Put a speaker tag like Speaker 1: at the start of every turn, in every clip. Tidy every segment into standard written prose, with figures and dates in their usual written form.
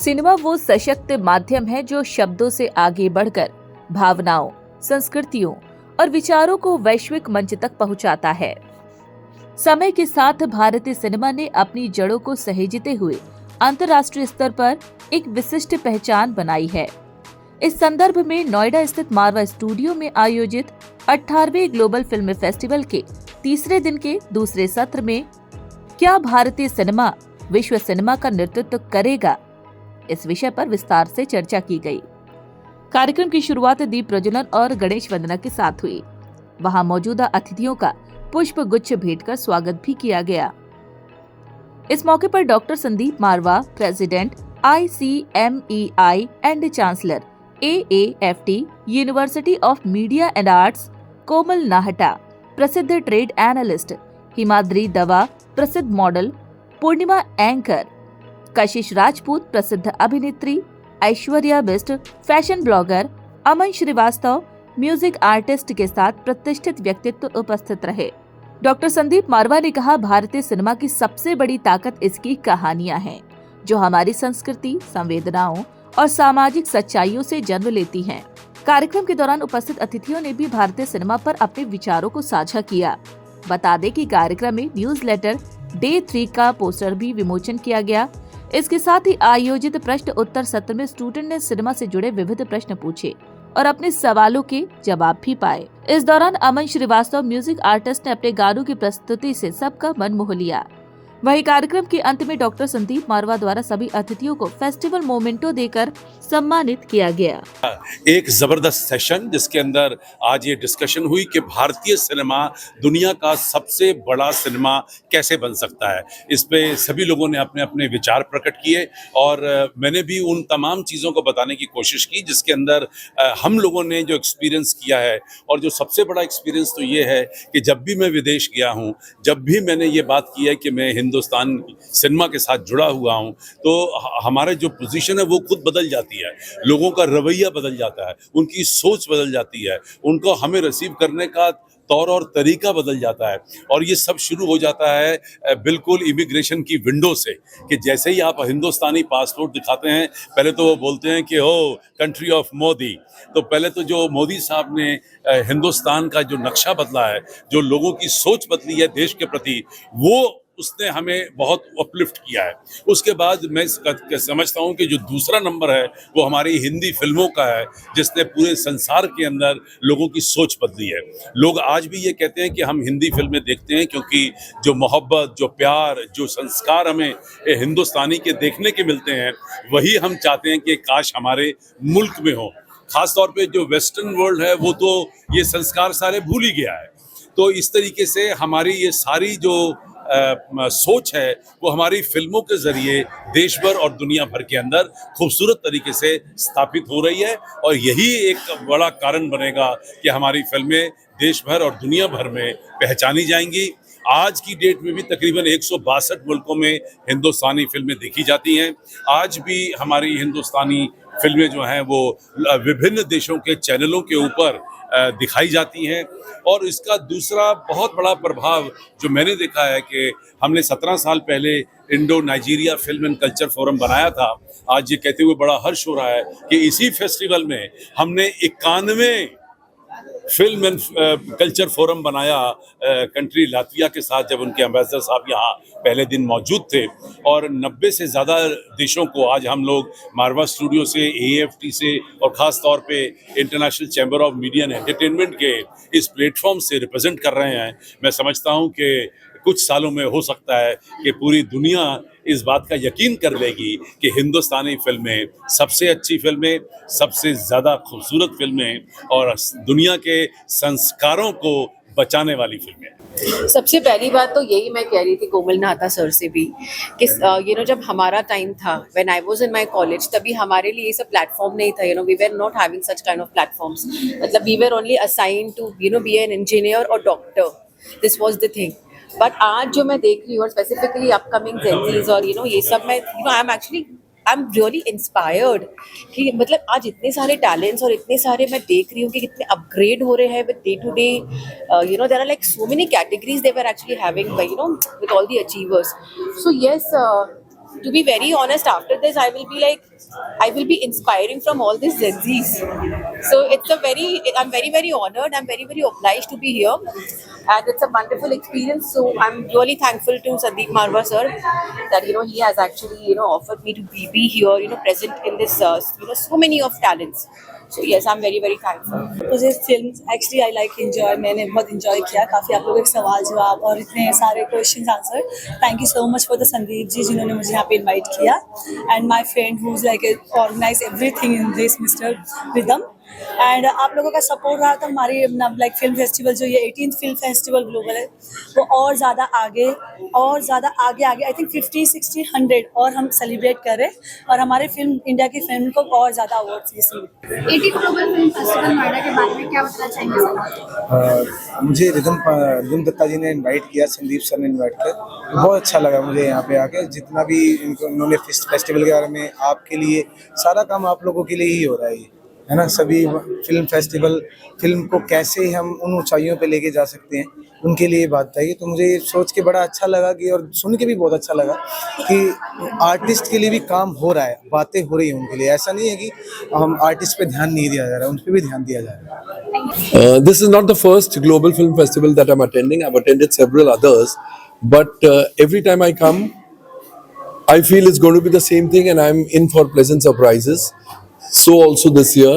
Speaker 1: Cinema वो सशक्त माध्यम है जो शब्दों से आगे बढ़कर भावनाओं, संस्कृतियों और विचारों को वैश्विक मंच तक पहुंचाता है। समय के साथ भारतीय सिनेमा ने अपनी जड़ों को सहेजते हुए अंतर्राष्ट्रीय स्तर पर एक विशिष्ट पहचान बनाई है। इस संदर्भ में नोएडा स्थित मारवा स्टूडियो में आयोजित 18वें ग्लोबल फिल्म फेस्टिवल के तीसरे दिन के दूसरे सत्र में क्या भारतीय सिनेमा विश्व सिनेमा का नेतृत्व करेगा, इस विषय पर विस्तार से चर्चा की गई। कार्यक्रम की शुरुआत दीप प्रज्वलन और गणेश वंदना के साथ हुई। वहां मौजूदा अतिथियों का पुष्प गुच्छ भेंट कर स्वागत भी किया गया। इस मौके पर doctor Sandeep Marwah, president ICMEI and chancellor AAFT university of media and arts, Komal Nahata, प्रसिद्ध ट्रेड एनालिस्ट, हिमाद्री दवा, प्रसिद्ध मॉडल, पूर्णिमा एंकर, कशिश राजपूत, प्रसिद्ध अभिनेत्री, ऐश्वर्या बिस्ट, फैशन ब्लॉगर, अमन श्रीवास्तव, म्यूजिक आर्टिस्ट के साथ प्रतिष्ठित व्यक्तित्व उपस्थित रहे। डॉक्टर संदीप मारवा ने कहा, भारतीय सिनेमा की सबसे बड़ी ताकत इसकी कहानियां हैं, जो हमारी संस्कृति, संवेदनाओं और सामाजिक सच्चाइयों से जन्म लेती हैं। कार्यक्रम के दौरान उपस्थित अतिथियों ने भी भारतीय सिनेमा पर अपने विचारों को साझा किया। बता दें कि कार्यक्रम में न्यूज़लेटर डे 3 का पोस्टर भी विमोचन किया गया। इसके साथ ही आयोजित प्रश्न उत्तर सत्र में स्टूडेंट ने सिनेमा से जुड़े विविध प्रश्न पूछे और अपने सवालों के जवाब भी पाए। इस दौरान अमन श्रीवास्तव, म्यूजिक आर्टिस्ट, ने अपने गानों की प्रस्तुति से सबका मन मोह लिया। वहीं कार्यक्रम के अंत में डॉक्टर संदीप मारवा द्वारा सभी अतिथियों को फेस्टिवल मोमेंटो देकर सम्मानित किया गया।
Speaker 2: एक जबरदस्त सेशन जिसके अंदर आज ये डिस्कशन हुई कि भारतीय सिनेमा दुनिया का सबसे बड़ा सिनेमा कैसे बन सकता है। इस पे सभी लोगों ने अपने अपने विचार प्रकट किए और मैंने भी उन तमाम चीज़ों को बताने की कोशिश की जिसके अंदर हम लोगों ने जो एक्सपीरियंस किया है। और जो सबसे बड़ा एक्सपीरियंस तो ये है कि जब भी मैं विदेश गया हूँ, जब भी मैंने ये बात की है कि मैं हिंदुस्तान सिनेमा के साथ जुड़ा हुआ हूँ, तो हमारे जो पोजीशन है वो खुद बदल जाती है, लोगों का रवैया बदल जाता है, उनकी सोच बदल जाती है, उनको हमें रिसीव करने का तौर और तरीका बदल जाता है। और ये सब शुरू हो जाता है बिल्कुल इमिग्रेशन की विंडो से, कि जैसे ही आप हिंदुस्तानी पासपोर्ट दिखाते हैं, पहले तो वो बोलते हैं कि हो कंट्री ऑफ मोदी। तो पहले तो जो मोदी साहब ने हिंदुस्तान का जो नक्शा बदला है, जो लोगों की सोच बदली है देश के प्रति, वो उसने हमें बहुत अपलिफ्ट किया है। उसके बाद मैं समझता हूँ कि जो दूसरा नंबर है वो हमारी हिंदी फिल्मों का है, जिसने पूरे संसार के अंदर लोगों की सोच बदली है। लोग आज भी ये कहते हैं कि हम हिंदी फिल्में देखते हैं क्योंकि जो मोहब्बत, जो प्यार, जो संस्कार हमें हिंदुस्तानी के देखने के मिलते हैं, वही हम चाहते हैं कि काश हमारे मुल्क में हो। खास तौर पे जो वेस्टर्न वर्ल्ड है वो तो ये संस्कार सारे भूल ही गया है। तो इस तरीके से हमारी ये सारी जो सोच है वो हमारी फिल्मों के जरिए देश भर और दुनिया भर के अंदर खूबसूरत तरीके से स्थापित हो रही है। और यही एक बड़ा कारण बनेगा कि हमारी फिल्में देश भर और दुनिया भर में पहचानी जाएंगी। आज की डेट में भी तकरीबन 162 मुल्कों में हिंदुस्तानी फिल्में देखी जाती हैं। आज भी हमारी हिंदुस्तानी फिल्में जो हैं वो विभिन्न देशों के चैनलों के ऊपर दिखाई जाती हैं। और इसका दूसरा बहुत बड़ा प्रभाव जो मैंने देखा है कि हमने 17 साल पहले Indo Nigeria film and culture forum बनाया था। आज ये कहते हुए बड़ा हर्ष हो रहा है कि इसी फेस्टिवल में हमने 91 फिल्म एंड कल्चर फोरम बनाया कंट्री लातविया के साथ, जब उनके एम्बेसडर साहब यहाँ पहले दिन मौजूद थे। और 90 से ज़्यादा देशों को आज हम लोग मारवा स्टूडियो से, AAFT से और ख़ास तौर पे international chamber of media and entertainment के इस प्लेटफॉर्म से रिप्रेजेंट कर रहे हैं। मैं समझता हूँ कि कुछ सालों में हो सकता है कि पूरी दुनिया इस बात का यकीन कर लेगी कि हिंदुस्तानी फिल्में सबसे अच्छी फिल्में, सबसे ज़्यादा खूबसूरत फिल्में और दुनिया के संस्कारों को बचाने वाली फिल्में।
Speaker 3: सबसे पहली बात तो यही मैं कह रही थी कोमल नाहटा सर से भी कि जब हमारा टाइम था, when I was in my college, तभी हमारे लिए ये सब प्लेटफॉर्म नहीं था। We were not having such kind of platforms. मतलब we were only assigned to be an engineer और doctor. This was the thing. But आज जो मैं देख रही हूँ, स्पेसिफिकली अपकमिंग जेनजीज और ये सब, मैं आई एम रियली इंस्पायर्ड कि मतलब आज इतने सारे टैलेंट्स और इतने सारे मैं देख रही हूँ कि कितने अपग्रेड हो रहे हैं with day to day. There are like so many categories they were actually having with all the achievers. So yes, to be very honest, after this, I will be inspiring from all these Gen Zs. So I'm very, very honored. I'm very, very obliged to be here. And it's a wonderful experience. So I'm really thankful to Sandeep Marwa sir that, he has actually, offered me to be here, present in this, so many of talents. So yes, I'm very, very thankful.
Speaker 4: मुझे film actually I like enjoy, मैंने बहुत enjoy किया, काफ़ी आप लोगों के सवाल जवाब और इतने सारे questions answer. Thank you so much for the Sandeep ji जिन्होंने मुझे यहाँ पे इनवाइट किया, and my friend who is like organize everything in this mister Rhythm. And आप लोगों का सपोर्ट रहा तो हमारी लाइक फिल्म फेस्टिवल जो ये 18th फिल्म फेस्टिवल ग्लोबल है वो और ज़्यादा आगे आई थिंक 50, 60, 100 और हम सेलिब्रेट करें और हमारे फिल्म इंडिया की फिल्म को और ज़्यादा awards receive.
Speaker 5: 18 global film festival Noida के बारे में क्या बताना चाहेंगे सर?
Speaker 6: मुझे रिदम दत्ता जी ने इनवाइट किया, संदीप सर ने इनवाइट किया, बहुत अच्छा लगा मुझे यहाँ पे आके. जितना भी उन्होंने फेस्टिवल के बारे में आपके लिए सारा काम आप लोगों के लिए ही हो रहा है ना. सभी फिल्म फेस्टिवल फिल्म को कैसे हम उन ऊंचाइयों पे लेके जा सकते हैं उनके लिए बात बताइए. तो मुझे सोच के बड़ा अच्छा लगा कि और सुन के भी बहुत अच्छा लगा कि आर्टिस्ट के लिए भी काम हो रहा है, बातें हो रही हैं उनके लिए. ऐसा नहीं है कि हम आर्टिस्ट पे ध्यान नहीं दिया जा रहा है, उन पे भी ध्यान दिया जा रहा है.
Speaker 7: This is not the first global film festival that I'm attending. I've attended several others, but every time I come, I feel it's going to be the same thing, and I'm in for pleasant surprises. So also this year,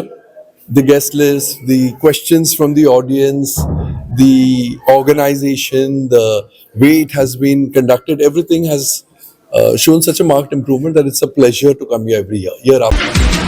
Speaker 7: the guest list, the questions from the audience, the organization, the way it has been conducted, everything has shown such a marked improvement that it's a pleasure to come here every year after year.